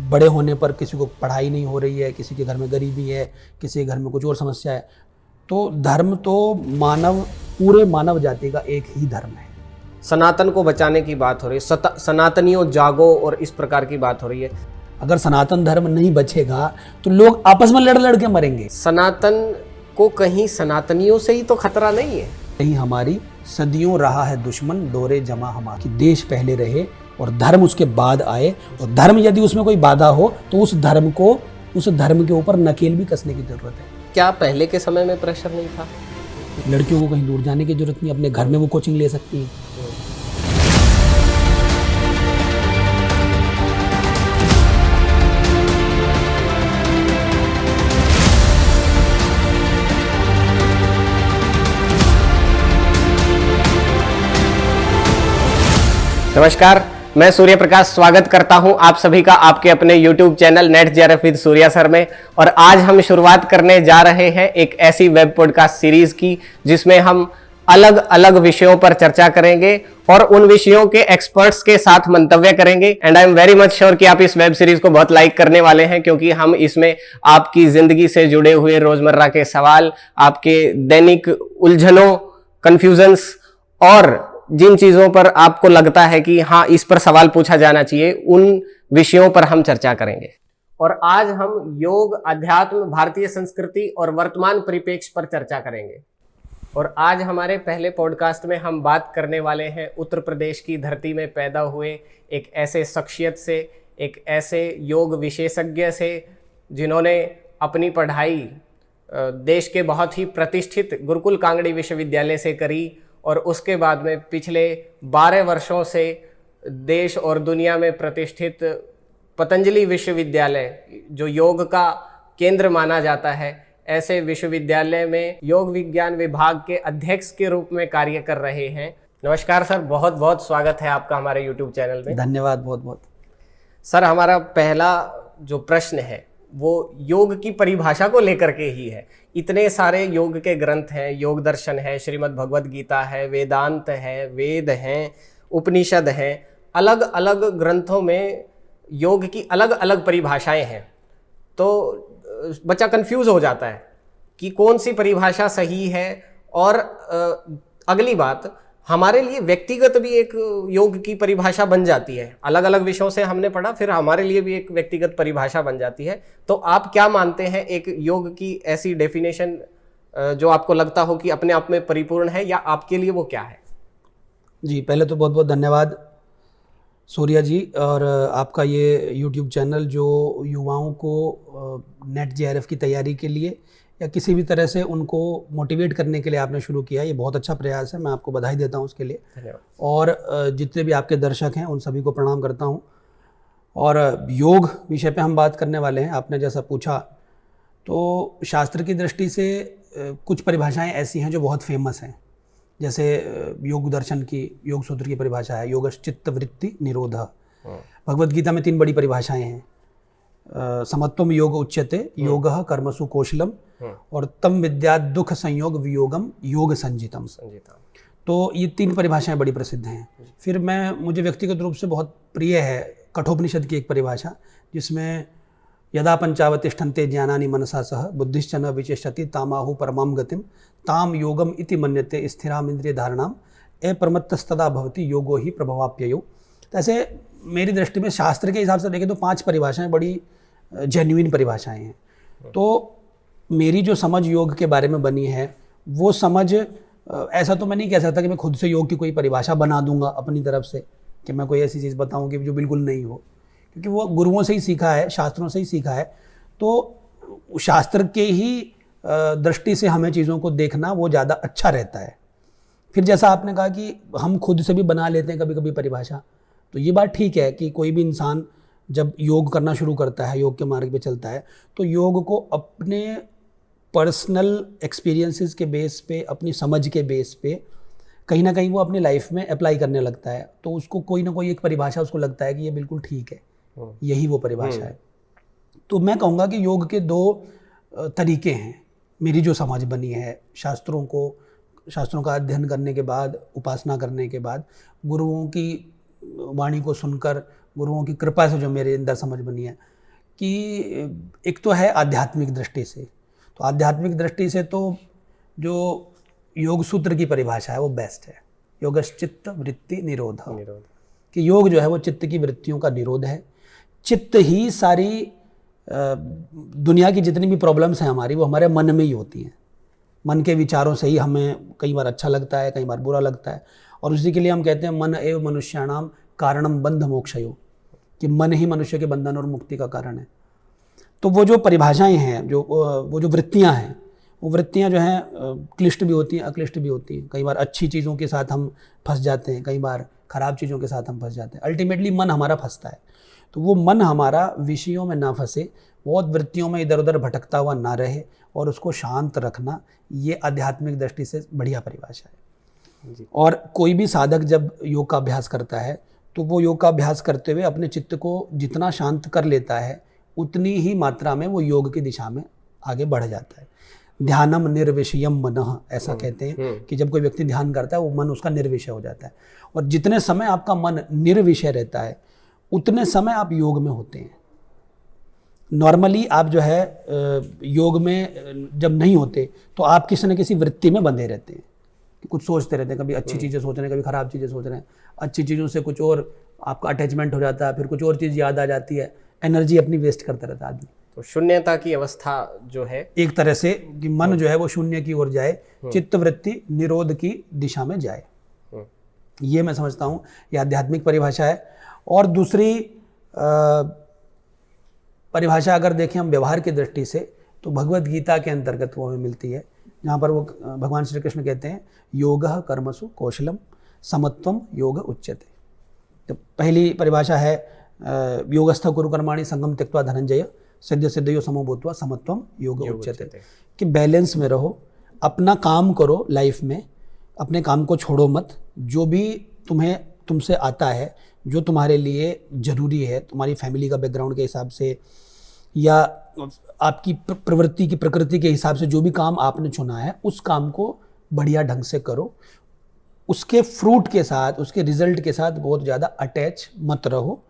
बड़े होने पर किसी को पढ़ाई नहीं हो रही है, किसी के घर में गरीबी है, किसी के घर में कुछ और समस्या है, तो धर्म तो पूरे मानव जाति का एक ही धर्म है। सनातन को बचाने की बात हो रही है, सनातनियों जागो और इस प्रकार की बात हो रही है। अगर सनातन धर्म नहीं बचेगा तो लोग आपस में लड़ लड़ के मरेंगे। सनातन को कहीं सनातनियों से ही तो खतरा नहीं है? कहीं हमारी सदियों रहा है दुश्मन, दौरे जमा हमारा, कि देश पहले रहे और धर्म उसके बाद आए, और धर्म यदि उसमें कोई बाधा हो तो उस धर्म के ऊपर नकेल भी कसने की जरूरत है। क्या पहले के समय में प्रेशर नहीं था? लड़कियों को कहीं दूर जाने की जरूरत नहीं, अपने घर में वो कोचिंग ले सकती है। नमस्कार, मैं सूर्य प्रकाश स्वागत करता हूं आप सभी का आपके अपने YouTube channel net JRF with Surya sir में। और आज हम शुरुआत करने जा रहे हैं एक ऐसी वेब पॉडकास्ट सीरीज की जिसमें हम अलग अलग विषयों पर चर्चा करेंगे और उन विषयों के एक्सपर्ट्स के साथ मंतव्य करेंगे। And I am very much sure कि आप इस वेब सीरीज को बहुत लाइक करने वाले हैं, क्योंकि हम इसमें आपकी जिंदगी से जुड़े हुए रोजमर्रा के सवाल, आपके दैनिक उलझनों, कंफ्यूजन्स और जिन चीजों पर आपको लगता है कि हाँ इस पर सवाल पूछा जाना चाहिए, उन विषयों पर हम चर्चा करेंगे। और आज हम योग, अध्यात्म, भारतीय संस्कृति और वर्तमान परिप्रेक्ष्य पर चर्चा करेंगे। और आज हमारे पहले पॉडकास्ट में हम बात करने वाले हैं उत्तर प्रदेश की धरती में पैदा हुए एक ऐसे शख्सियत से, एक ऐसे योग विशेषज्ञ से जिन्होंने अपनी पढ़ाई देश के बहुत ही प्रतिष्ठित गुरुकुल कांगड़ी विश्वविद्यालय से करी और उसके बाद में पिछले 12 वर्षों से देश और दुनिया में प्रतिष्ठित पतंजलि विश्वविद्यालय, जो योग का केंद्र माना जाता है, ऐसे विश्वविद्यालय में योग विज्ञान विभाग के अध्यक्ष के रूप में कार्य कर रहे हैं। नमस्कार सर, बहुत बहुत स्वागत है आपका हमारे YouTube चैनल में। धन्यवाद, बहुत बहुत। सर, हमारा पहला जो प्रश्न है वो योग की परिभाषा को लेकर के ही है। इतने सारे योग के ग्रंथ हैं, योग दर्शन है, श्रीमद् भगवद गीता है, वेदांत है, वेद हैं, उपनिषद हैं, अलग अलग ग्रंथों में योग की अलग अलग परिभाषाएं हैं। तो बच्चा कंफ्यूज हो जाता है कि कौन सी परिभाषा सही है। और अगली बात, हमारे लिए व्यक्तिगत भी एक योग की परिभाषा बन जाती है। अलग अलग विषयों से हमने पढ़ा, फिर हमारे लिए भी एक व्यक्तिगत परिभाषा बन जाती है। तो आप क्या मानते हैं, एक योग की ऐसी डेफिनेशन जो आपको लगता हो कि अपने आप में परिपूर्ण है, या आपके लिए वो क्या है? जी, पहले तो बहुत बहुत धन्यवाद सूर्या जी। और आपका ये YouTube चैनल जो युवाओं को नेट जेआरएफ की तैयारी के लिए या किसी भी तरह से उनको मोटिवेट करने के लिए आपने शुरू किया, ये बहुत अच्छा प्रयास है। मैं आपको बधाई देता हूँ उसके लिए। धन्यवाद। और जितने भी आपके दर्शक हैं उन सभी को प्रणाम करता हूँ। और योग विषय पे हम बात करने वाले हैं। आपने जैसा पूछा, तो शास्त्र की दृष्टि से कुछ परिभाषाएं ऐसी हैं जो बहुत फेमस हैं। जैसे योग दर्शन की योग सूत्र की परिभाषा है योगश्चित्त वृत्ति निरोध। भगवद गीता में 3 बड़ी परिभाषाएं हैं। समत्वम योग उच्यते, योगः कर्मसु कौशलम, और तम विद्या दुख संयोग वियोगम योग संजितम। तो ये 3 परिभाषाएं बड़ी प्रसिद्ध हैं। फिर मुझे व्यक्तिगत रूप से बहुत प्रिय है कठोपनिषद की एक परिभाषा, जिसमें यदा पंचावतिष्ठन्ते ज्ञानानि मनसा सह बुद्धिश्च न विचेष्टति तामाहु परमां गतिम ताम योगम इति मन्यते स्थिराम इंद्रिय धारणाम अप्रमत्तस्तदा भवति योगो ही प्रभवाप्ययो। तो ऐसे मेरी दृष्टि में शास्त्र के हिसाब से देखें तो 5 परिभाषाएं बड़ी जेन्युइन परिभाषाएं हैं। तो मेरी जो समझ योग के बारे में बनी है, वो समझ ऐसा तो मैं नहीं कह सकता कि मैं खुद से योग की कोई परिभाषा बना दूंगा अपनी तरफ से, कि मैं कोई ऐसी चीज़ बताऊं कि जो बिल्कुल नहीं हो, क्योंकि वो गुरुओं से ही सीखा है, शास्त्रों से ही सीखा है। तो शास्त्र के ही दृष्टि से हमें चीज़ों को देखना वो ज़्यादा अच्छा रहता है। फिर जैसा आपने कहा कि हम खुद से भी बना लेते हैं कभी कभी परिभाषा, तो ये बात ठीक है कि कोई भी इंसान जब योग करना शुरू करता है, योग के मार्ग पे चलता है, तो योग को अपने पर्सनल एक्सपीरियंसेस के बेस पे, अपनी समझ के बेस पे कहीं ना कहीं वो अपनी लाइफ में अप्लाई करने लगता है। तो उसको कोई ना कोई एक परिभाषा उसको लगता है कि ये बिल्कुल ठीक है, यही वो परिभाषा है। तो मैं कहूँगा कि योग के 2 तरीके हैं। मेरी जो समझ बनी है शास्त्रों का अध्ययन करने के बाद, उपासना करने के बाद, गुरुओं की वाणी को सुनकर, गुरुओं की कृपा से जो मेरे अंदर समझ बनी है, कि एक तो है आध्यात्मिक दृष्टि से, तो आध्यात्मिक दृष्टि से तो जो योग सूत्र की परिभाषा है वो बेस्ट है, योगश्चित्त वृत्ति निरोध, कि योग जो है वो चित्त की वृत्तियों का निरोध है। चित्त ही सारी दुनिया की जितनी भी प्रॉब्लम्स हैं हमारी, वो हमारे मन में ही होती हैं। मन के विचारों से ही हमें कई बार अच्छा लगता है, कई बार बुरा लगता है, और उसी के लिए हम कहते हैं मन एव मनुष्याणाम कारणम बंध मोक्षयो, कि मन ही मनुष्य के बंधन और मुक्ति का कारण है। तो वो जो परिभाषाएं हैं, वो जो वृत्तियां हैं, वो वृत्तियां जो हैं क्लिष्ट भी होती हैं, अक्लिष्ट भी होती हैं। कई बार अच्छी चीज़ों के साथ हम फंस जाते हैं, कई बार खराब चीज़ों के साथ हम फंस जाते हैं। अल्टीमेटली मन हमारा फंसता है। तो वो मन हमारा विषयों में ना फंसे, बहुत वृत्तियों में इधर उधर भटकता हुआ ना रहे, और उसको शांत रखना, ये आध्यात्मिक दृष्टि से बढ़िया परिभाषा है जी। और कोई भी साधक जब योग का अभ्यास करता है तो वो योग का अभ्यास करते हुए अपने चित्त को जितना शांत कर लेता है, उतनी ही मात्रा में वो योग की दिशा में आगे बढ़ जाता है। ध्यानम निर्विषयम मनः, ऐसा कहते हैं कि जब कोई व्यक्ति ध्यान करता है वो मन उसका निर्विषय हो जाता है। और जितने समय आपका मन निर्विषय रहता है उतने समय आप योग में होते हैं। नॉर्मली आप जो है योग में जब नहीं होते तो आप किसी न किसी वृत्ति में बंधे रहते हैं, कुछ सोचते रहते हैं, कभी अच्छी चीज़ें सोच रहे हैं, कभी खराब चीज़ें सोच रहे हैं। अच्छी चीज़ों से कुछ और आपका अटैचमेंट हो जाता है, फिर कुछ और चीज़ याद आ जाती है, एनर्जी अपनी वेस्ट करता रहता है आदमी। तो शून्यता की अवस्था जो है एक तरह से कि मन जो है वो शून्य की ओर जाए, चित्त वृत्ति निरोध की दिशा में जाए, ये मैं समझता हूँ ये आध्यात्मिक परिभाषा है। और दूसरी परिभाषा अगर देखें हम व्यवहार की दृष्टि से, तो भगवत गीता के अंतर्गत वो हमें मिलती है, जहाँ पर वो भगवान श्री कृष्ण कहते हैं योगः कर्मसु कौशलम समत्वम योग उच्यते। तो पहली परिभाषा है योगस्थ कुरु कर्माणि संगम त्यक्त्वा धनंजय सिद्ध सिद्धयो समो भूत्वा समत्वम योग उच्यते, कि बैलेंस में रहो, अपना काम करो लाइफ में, अपने काम को छोड़ो मत। जो भी तुमसे आता है, जो तुम्हारे लिए ज़रूरी है, तुम्हारी फैमिली का बैकग्राउंड के हिसाब से या आपकी प्रवृत्ति की प्रकृति के हिसाब से जो भी काम आपने चुना है, उस काम को बढ़िया ढंग से करो। उसके फ्रूट के साथ, उसके रिजल्ट के साथ बहुत ज़्यादा अटैच मत रहो।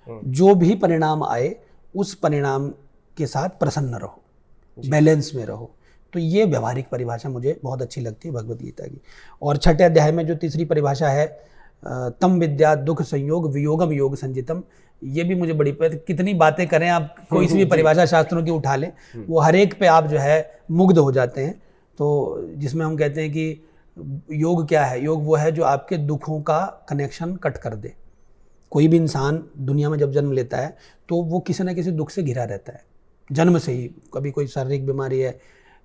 जो भी परिणाम आए उस परिणाम के साथ प्रसन्न रहो, बैलेंस में रहो। तो ये व्यवहारिक परिभाषा मुझे बहुत अच्छी लगती है भगवद गीता की। और छठे अध्याय में जो तीसरी परिभाषा है तम विद्या दुख संयोग वियोगम योग संजितम, ये भी मुझे बड़ी कितनी बातें करें आप, कोई सी भी परिभाषा शास्त्रों की उठा लें, वो हर एक पे आप जो है मुग्ध हो जाते हैं। तो जिसमें हम कहते हैं कि योग क्या है, योग वो है जो आपके दुखों का कनेक्शन कट कर दे। कोई भी इंसान दुनिया में जब जन्म लेता है तो वो किसी न किसी दुख से घिरा रहता है जन्म से ही। कभी कोई शारीरिक बीमारी है,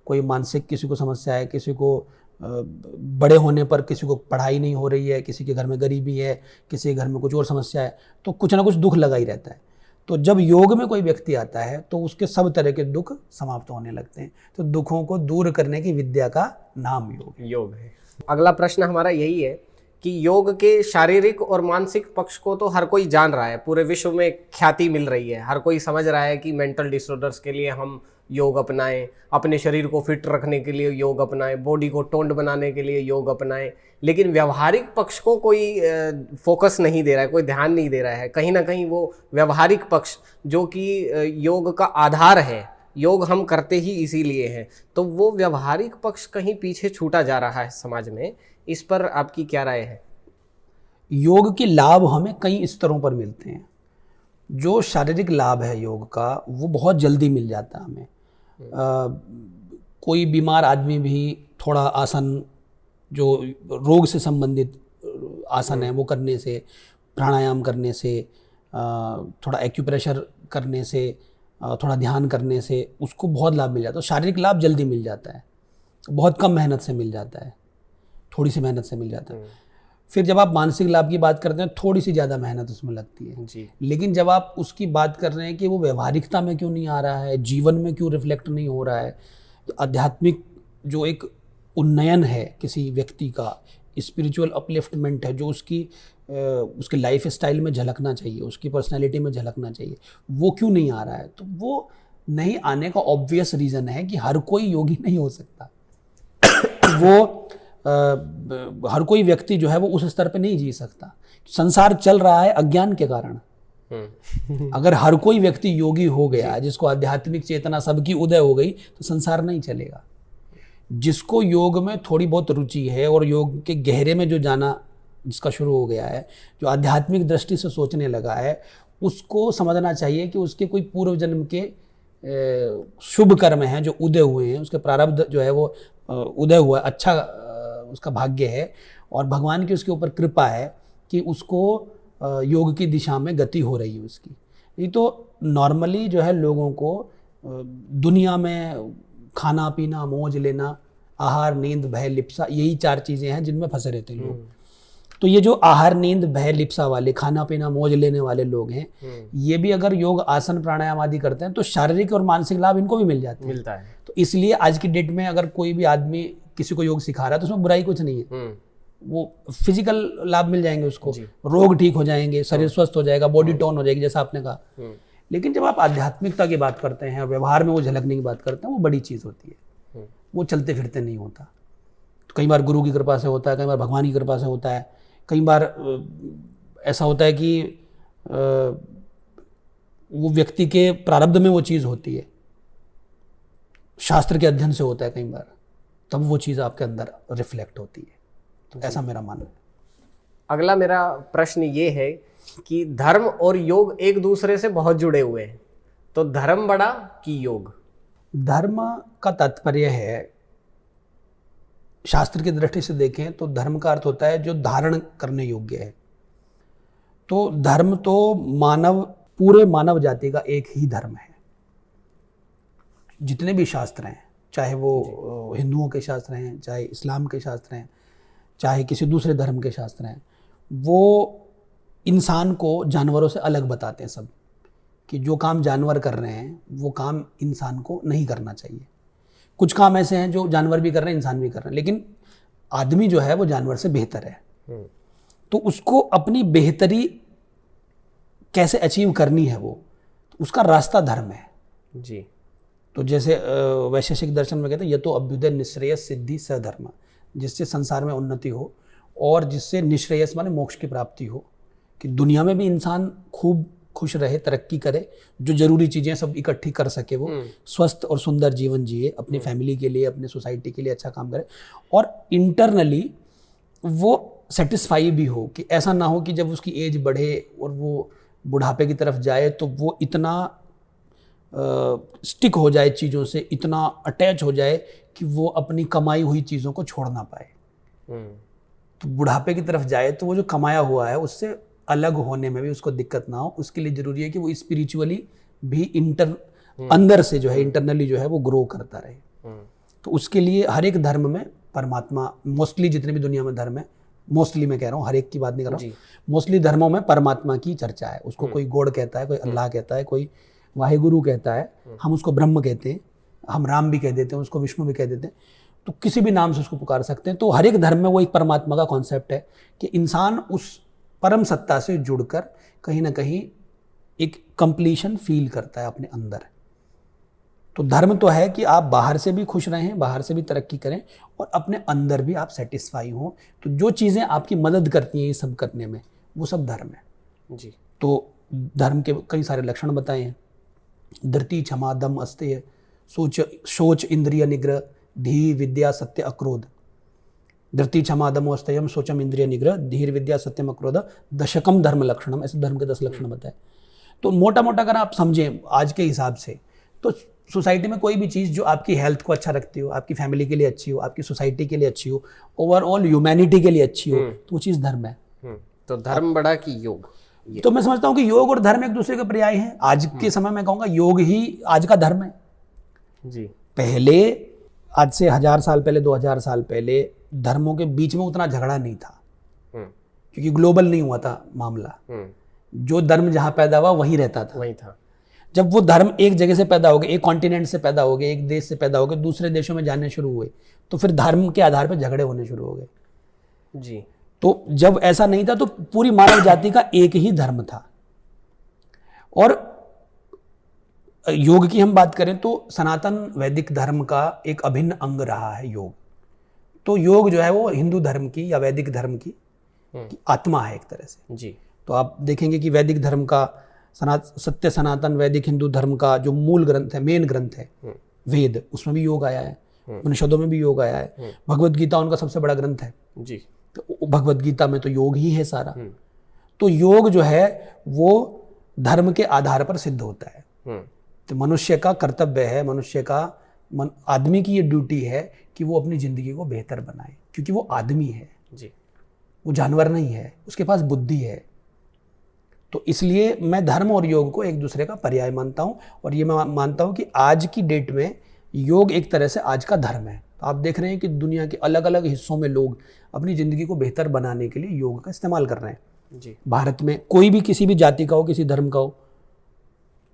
कोई मानसिक किसी को समस्या है, किसी को बड़े होने पर किसी को पढ़ाई नहीं हो रही है, किसी के घर में गरीबी है, किसी के घर में कुछ और समस्या है, तो कुछ ना कुछ दुख लगा ही रहता है। तो जब योग में कोई व्यक्ति आता है तो उसके सब तरह के दुख समाप्त होने लगते हैं। तो दुखों को दूर करने की विद्या का नाम योग है। अगला प्रश्न हमारा यही है कि योग के शारीरिक और मानसिक पक्ष को तो हर कोई जान रहा है, पूरे विश्व में ख्याति मिल रही है, हर कोई समझ रहा है कि मेंटल डिसऑर्डर्स के लिए हम योग अपनाएं, अपने शरीर को फिट रखने के लिए योग अपनाएं, बॉडी को टोन्ड बनाने के लिए योग अपनाएं। लेकिन व्यवहारिक पक्ष को कोई फोकस नहीं दे रहा है, कोई ध्यान नहीं दे रहा है। कहीं ना कहीं वो व्यवहारिक पक्ष जो कि योग का आधार है, योग हम करते ही इसीलिए हैं, तो वो व्यवहारिक पक्ष कहीं पीछे छूटा जा रहा है समाज में। इस पर आपकी क्या राय है? योग के लाभ हमें कई स्तरों पर मिलते हैं। जो शारीरिक लाभ है योग का, वो बहुत जल्दी मिल जाता है हमें। कोई बीमार आदमी भी थोड़ा आसन, जो रोग से संबंधित आसन है वो करने से, प्राणायाम करने से, थोड़ा एक्यूप्रेशर करने से, थोड़ा ध्यान करने से उसको बहुत लाभ मिल जाता है। शारीरिक लाभ जल्दी मिल जाता है, बहुत कम मेहनत से मिल जाता है, थोड़ी सी मेहनत से मिल जाता है। फिर जब आप मानसिक लाभ की बात करते हैं, थोड़ी सी ज़्यादा मेहनत उसमें लगती है जी। लेकिन जब आप उसकी बात कर रहे हैं कि वो व्यवहारिकता में क्यों नहीं आ रहा है, जीवन में क्यों रिफ्लेक्ट नहीं हो रहा है, तो आध्यात्मिक जो एक उन्नयन है किसी व्यक्ति का, स्पिरिचुअल अपलिफ्टमेंट है जो उसके लाइफ स्टाइल में झलकना चाहिए, उसकी पर्सनैलिटी में झलकना चाहिए, वो क्यों नहीं आ रहा है। तो वो नहीं आने का ऑब्वियस रीज़न है कि हर कोई योगी नहीं हो सकता। वो हर कोई व्यक्ति जो है वो उस स्तर पे नहीं जी सकता। संसार चल रहा है अज्ञान के कारण, अगर हर कोई व्यक्ति योगी हो गया, जिसको आध्यात्मिक चेतना सबकी उदय हो गई, तो संसार नहीं चलेगा। जिसको योग में थोड़ी बहुत रुचि है और योग के गहरे में जो जाना जिसका शुरू हो गया है, जो आध्यात्मिक दृष्टि से सोचने लगा है, उसको समझना चाहिए कि उसके कोई पूर्व जन्म के शुभ कर्म हैं जो उदय हुए हैं, उसके प्रारब्ध जो है वो उदय हुआ है, अच्छा उसका भाग्य है, और भगवान की उसके ऊपर कृपा है कि उसको योग की दिशा में गति हो रही है उसकी। नहीं तो नॉर्मली जो है लोगों को दुनिया में खाना पीना, मौज लेना, आहार नींद भय लिप्सा, यही 4 चीज़ें हैं जिनमें फंसे रहते हैं लोग। तो ये जो आहार नींद भय लिप्सा वाले, खाना पीना मौज लेने वाले लोग हैं, ये भी अगर योग आसन प्राणायाम आदि करते हैं तो शारीरिक और मानसिक लाभ इनको भी मिलता है। तो इसलिए आज की डेट में अगर कोई भी आदमी किसी को योग सिखा रहा है तो उसमें बुराई कुछ नहीं है। वो फिजिकल लाभ मिल जाएंगे उसको, रोग ठीक हो जाएंगे, शरीर स्वस्थ हो जाएगा, बॉडी टोन हो जाएगी, जैसा आपने कहा। लेकिन जब आप आध्यात्मिकता की बात करते हैं, व्यवहार में वो झलकने की बात करते हैं, वो बड़ी चीज़ होती है। वो चलते फिरते नहीं होता। तो कई बार गुरु की कृपा से होता है, कई बार भगवान की कृपा से होता है, कई बार ऐसा होता है कि वो व्यक्ति के प्रारब्ध में वो चीज़ होती है, शास्त्र के अध्ययन से होता है कई बार, तब वो चीज़ आपके अंदर रिफ्लेक्ट होती है। तो ऐसा मेरा मानना है। अगला मेरा प्रश्न ये है कि धर्म और योग एक दूसरे से बहुत जुड़े हुए हैं, तो धर्म बड़ा कि योग? धर्म का तात्पर्य है, शास्त्र की दृष्टि से देखें तो धर्म का अर्थ होता है जो धारण करने योग्य है। तो धर्म तो पूरे मानव जाति का एक ही धर्म है। जितने भी शास्त्र हैं, चाहे वो हिंदुओं के शास्त्र हैं, चाहे इस्लाम के शास्त्र हैं, चाहे किसी दूसरे धर्म के शास्त्र हैं, वो इंसान को जानवरों से अलग बताते हैं सब, कि जो काम जानवर कर रहे हैं वो काम इंसान को नहीं करना चाहिए। कुछ काम ऐसे हैं जो जानवर भी कर रहे हैं, इंसान भी कर रहे हैं, लेकिन आदमी जो है वो जानवर से बेहतर है। तो उसको अपनी बेहतरी कैसे अचीव करनी है, वो तो उसका रास्ता धर्म है जी। तो जैसे वैशेषिक दर्शन में कहते हैं, ये तो अभ्युदय निश्रेयस सिद्धि सधर्म, जिससे संसार में उन्नति हो और जिससे निश्रेयस माने मोक्ष की प्राप्ति हो, कि दुनिया में भी इंसान खूब खुश रहे, तरक्की करे, जो जरूरी चीज़ें सब इकट्ठी कर सके, वो स्वस्थ और सुंदर जीवन जिए, अपनी फैमिली के लिए, अपने सोसाइटी के लिए अच्छा काम करे, और इंटरनली वो सेटिस्फाई भी हो, कि ऐसा ना हो कि जब उसकी एज बढ़े और वो बुढ़ापे की तरफ जाए तो वो इतना स्टिक हो जाए चीज़ों से, इतना अटैच हो जाए कि वो अपनी कमाई हुई चीज़ों को छोड़ ना पाए। तो बुढ़ापे की तरफ जाए तो वो जो कमाया हुआ है उससे अलग होने में भी उसको दिक्कत ना हो। उसके लिए ज़रूरी है कि वो स्पिरिचुअली भी अंदर से जो है, इंटरनली जो है वो ग्रो करता रहे। तो उसके लिए हर एक धर्म में परमात्मा, मोस्टली जितने भी दुनिया में धर्म है, मोस्टली मैं कह रहा हूँ, हर एक की बात नहीं कर रहा हूँ, मोस्टली धर्मों में परमात्मा की चर्चा है। उसको कोई गॉड कहता है, कोई अल्लाह कहता है, कोई वाहेगुरु कहता है, हम उसको ब्रह्म कहते हैं, हम राम भी कह देते हैं, उसको विष्णु भी कह देते हैं, तो किसी भी नाम से उसको पुकार सकते हैं। तो हर एक धर्म में वो एक परमात्मा का कॉन्सेप्ट है कि इंसान उस परम सत्ता से जुड़कर कहीं ना कहीं एक कंप्लीशन फील करता है अपने अंदर। तो धर्म तो है कि आप बाहर से भी खुश रहें, बाहर से भी तरक्की करें और अपने अंदर भी आप सेटिस्फाई हों। तो जो चीज़ें आपकी मदद करती हैं ये सब करने में, वो सब धर्म है जी। तो धर्म के कई सारे लक्षण बताए हैं, धृति क्षमा दम अस्तेय शोच इंद्रिय निग्रह धी विद्या सत्य अक्रोध। धृति क्षमा दम अस्तेयम शोचम इंद्रिय निग्रह धीर विद्या सत्यम अक्रोध दशकम धर्म लक्षणम, ऐसे धर्म के 10 लक्षण बताए। तो मोटा मोटा अगर आप समझें आज के हिसाब से, तो सोसाइटी में कोई भी चीज़ जो आपकी हेल्थ को अच्छा रखती हो, आपकी फैमिली के लिए अच्छी हो, आपकी सोसाइटी के लिए अच्छी हो, ओवरऑल ह्यूमैनिटी के लिए अच्छी हो, तो वो चीज़ धर्म है। तो धर्म बड़ा कि योग? तो मैं समझता हूँ कि योग और धर्म एक दूसरे के पर्याय हैं। आज के समय में कहूँगा योग ही आज का धर्म है जी। पहले, आज से 1000 साल पहले, 2000 साल पहले धर्मों के बीच में उतना झगड़ा नहीं था, क्योंकि ग्लोबल नहीं हुआ था मामला। जो धर्म जहाँ पैदा हुआ वहीं रहता था, वहीं था। जब वो धर्म एक जगह से पैदा हो गए, एक कॉन्टिनेंट से पैदा हो गए, एक देश से पैदा हो गए, दूसरे देशों में जाने शुरू हुए, तो फिर धर्म के आधार पर झगड़े होने शुरू हो गए जी। तो जब ऐसा नहीं था तो पूरी मानव जाति का एक ही धर्म था। और योग की हम बात करें तो सनातन वैदिक धर्म का एक अभिन्न अंग रहा है योग। तो योग जो है वो हिंदू धर्म की या वैदिक धर्म की आत्मा है एक तरह से जी। तो आप देखेंगे कि वैदिक धर्म का सत्य सनातन वैदिक हिंदू धर्म का जो मूल ग्रंथ है, मेन ग्रंथ है वेद, उसमें भी योग आया है, उपनिषदों में भी योग आया है, भगवत गीता उनका सबसे बड़ा ग्रंथ है जी। तो भगवत गीता में तो योग ही है सारा। तो योग जो है वो धर्म के आधार पर सिद्ध होता है। तो मनुष्य का कर्तव्य है, मनुष्य का आदमी की ये ड्यूटी है कि वो अपनी जिंदगी को बेहतर बनाए, क्योंकि वो आदमी है जी, वो जानवर नहीं है, उसके पास बुद्धि है। तो इसलिए मैं धर्म और योग को एक दूसरे का पर्याय मानता हूँ, और ये मैं मानता हूँ कि आज की डेट में योग एक तरह से आज का धर्म है। तो आप देख रहे हैं कि दुनिया के अलग अलग हिस्सों में लोग अपनी ज़िंदगी को बेहतर बनाने के लिए योग का इस्तेमाल कर रहे हैं जी। भारत में कोई भी किसी भी जाति का हो, किसी धर्म का हो,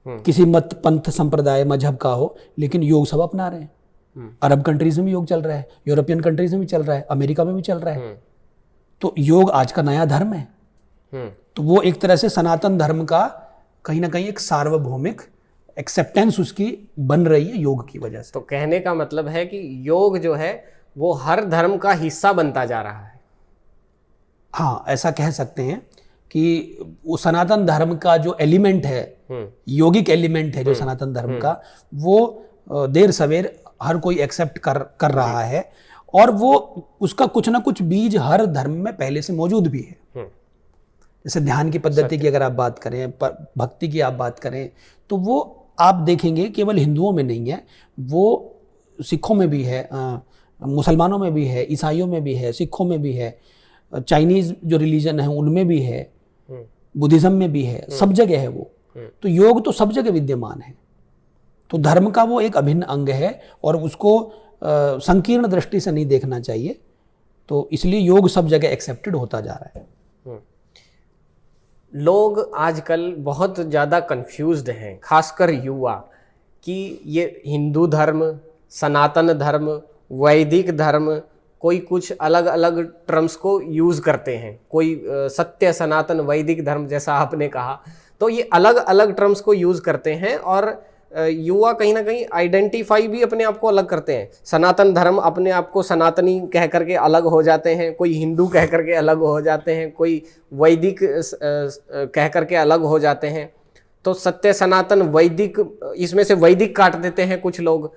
किसी मत पंथ संप्रदाय मजहब का हो, लेकिन योग सब अपना रहे हैं। अरब कंट्रीज में भी योग चल रहा है, यूरोपियन कंट्रीज में भी चल रहा है, अमेरिका में भी चल रहा है। तो योग आज का नया धर्म है। तो वो एक तरह से सनातन धर्म का कहीं ना कहीं एक सार्वभौमिक एक्सेप्टेंस उसकी बन रही है योग की वजह से। तो कहने का मतलब है कि योग जो है वो हर धर्म का हिस्सा बनता जा रहा है। हाँ, ऐसा कह सकते हैं कि वो सनातन धर्म का जो एलिमेंट है, योगिक एलिमेंट है जो सनातन धर्म का, वो देर सवेर हर कोई एक्सेप्ट कर रहा है, और वो उसका कुछ ना कुछ बीज हर धर्म में पहले से मौजूद भी है। जैसे ध्यान की पद्धति की अगर आप बात करें, भक्ति की आप बात करें, तो वो आप देखेंगे केवल हिंदुओं में नहीं है, वो सिखों में भी है, मुसलमानों में भी है, ईसाइयों में भी है, सिखों में भी है, चाइनीज जो रिलीजन है उनमें भी है, बुद्धिज्म में भी है, सब जगह है वो। तो योग तो सब जगह विद्यमान है। तो धर्म का वो एक अभिन्न अंग है, और उसको संकीर्ण दृष्टि से नहीं देखना चाहिए। तो इसलिए योग सब जगह एक्सेप्टेड होता जा रहा है। लोग आजकल बहुत ज़्यादा कंफ्यूज्ड हैं, खासकर युवा, कि ये हिंदू धर्म, सनातन धर्म, वैदिक धर्म, कोई कुछ अलग अलग टर्म्स को यूज़ करते हैं। कोई सत्य सनातन वैदिक धर्म जैसा आपने कहा, तो ये अलग अलग टर्म्स को यूज़ करते हैं, और युवा कहीं ना कहीं आइडेंटिफाई भी अपने आप को अलग करते हैं। सनातन धर्म अपने आप को सनातनी कह करके अलग हो जाते हैं, कोई हिंदू कह करके अलग हो जाते हैं, कोई वैदिक कह करके अलग हो जाते हैं। तो सत्य सनातन वैदिक, इसमें से वैदिक काट देते हैं कुछ लोग।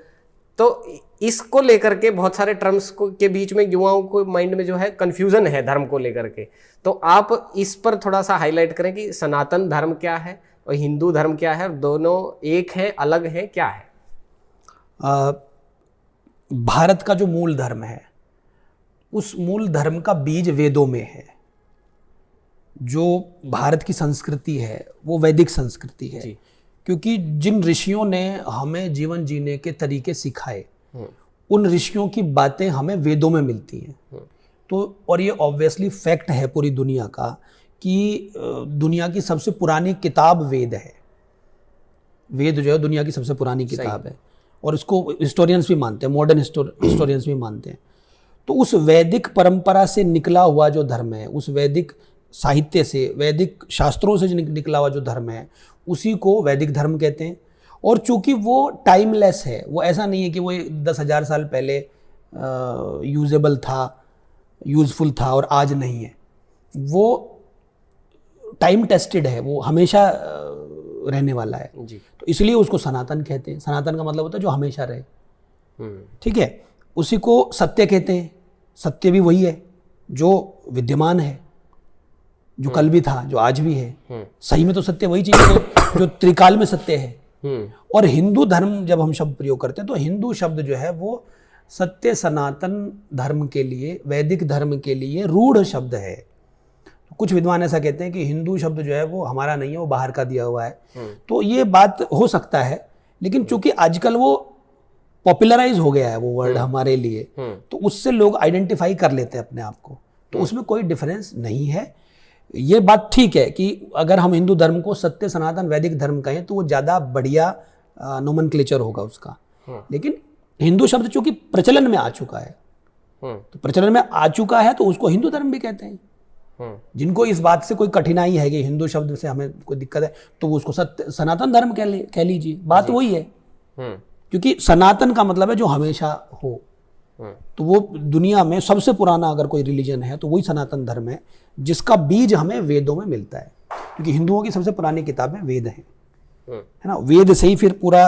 तो इसको लेकर के बहुत सारे टर्म्स को के बीच में युवाओं को माइंड में जो है कन्फ्यूजन है धर्म को लेकर के। तो आप इस पर थोड़ा सा हाईलाइट करें कि सनातन धर्म क्या है और हिंदू धर्म क्या है, दोनों एक है, अलग है, क्या है? भारत का जो मूल धर्म है, उस मूल धर्म का बीज वेदों में है। जो भारत की संस्कृति है वो वैदिक संस्कृति है, क्योंकि जिन ऋषियों ने हमें जीवन जीने के तरीके सिखाए, उन ऋषियों की बातें हमें वेदों में मिलती हैं। तो और ये ऑब्वियसली फैक्ट है पूरी दुनिया का कि दुनिया की सबसे पुरानी किताब वेद है। वेद जो है दुनिया की सबसे पुरानी किताब है, और इसको हिस्टोरियंस भी मानते हैं, मॉडर्न हिस्टोरियंस भी मानते हैं। तो उस वैदिक परंपरा से निकला हुआ जो धर्म है, उस वैदिक साहित्य से, वैदिक शास्त्रों से निकला हुआ जो धर्म है, उसी को वैदिक धर्म कहते हैं। और चूंकि वो टाइमलेस है, वो ऐसा नहीं है कि वो 10,000 साल पहले यूजेबल था, यूजफुल था और आज नहीं है। वो टाइम टेस्टेड है, वो हमेशा रहने वाला है जी। तो इसलिए उसको सनातन कहते हैं। सनातन का मतलब होता है जो हमेशा रहे, ठीक है। उसी को सत्य कहते हैं। सत्य भी वही है जो विद्यमान है, जो कल भी था, जो आज भी है। सही में तो सत्य वही चीज है जो त्रिकाल में सत्य है। और हिंदू धर्म जब हम शब्द प्रयोग करते हैं तो हिंदू शब्द जो है वो सत्य सनातन धर्म के लिए, वैदिक धर्म के लिए रूढ़ शब्द है। कुछ विद्वान ऐसा कहते हैं कि हिंदू शब्द जो है वो हमारा नहीं है, वो बाहर का दिया हुआ है। तो ये बात हो सकता है, लेकिन चूंकि आजकल वो पॉपुलराइज हो गया है वो वर्ड हमारे लिए, तो उससे लोग आइडेंटिफाई कर लेते हैं अपने आप को। तो उसमें कोई डिफरेंस नहीं है। ये बात ठीक है कि अगर हम हिंदू धर्म को सत्य सनातन वैदिक धर्म कहें तो वो ज़्यादा बढ़िया नोमेनक्लेचर होगा उसका। लेकिन हिंदू शब्द चूंकि प्रचलन में आ चुका है, तो प्रचलन में आ चुका है तो उसको हिंदू धर्म भी कहते हैं। जिनको इस बात से कोई कठिनाई है कि हिंदू शब्द से हमें कोई दिक्कत है, तो वो उसको सत्य सनातन धर्म कह लीजिए। बात वही है, क्योंकि सनातन का मतलब है जो हमेशा हो। तो वो दुनिया में सबसे पुराना अगर कोई रिलीजन है तो वही सनातन धर्म है, जिसका बीज हमें वेदों में मिलता है। क्योंकि हिंदुओं की सबसे पुरानी किताबें वेद हैं, है ना। वेद से ही फिर पूरा